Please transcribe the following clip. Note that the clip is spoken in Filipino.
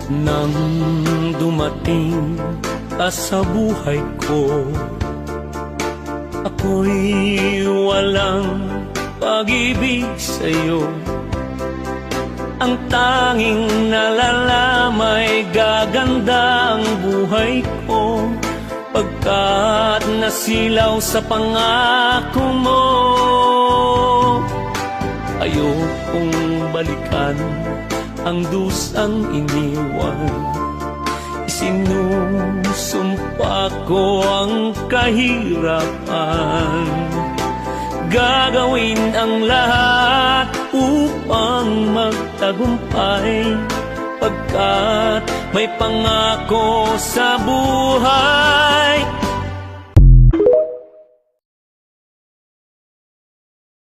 Nang dumating ka sa buhay ko, ako'y walang pag-ibig sa'yo. Ang tanging nalalamay gaganda ang buhay ko, pagkat nasilaw sa pangako mo. Ayokong balikan ang dusang iniwan, isinusumpa ko ang kahirapan. Gagawin ang lahat upang magtagumpay, pagkat may pangako sa buhay.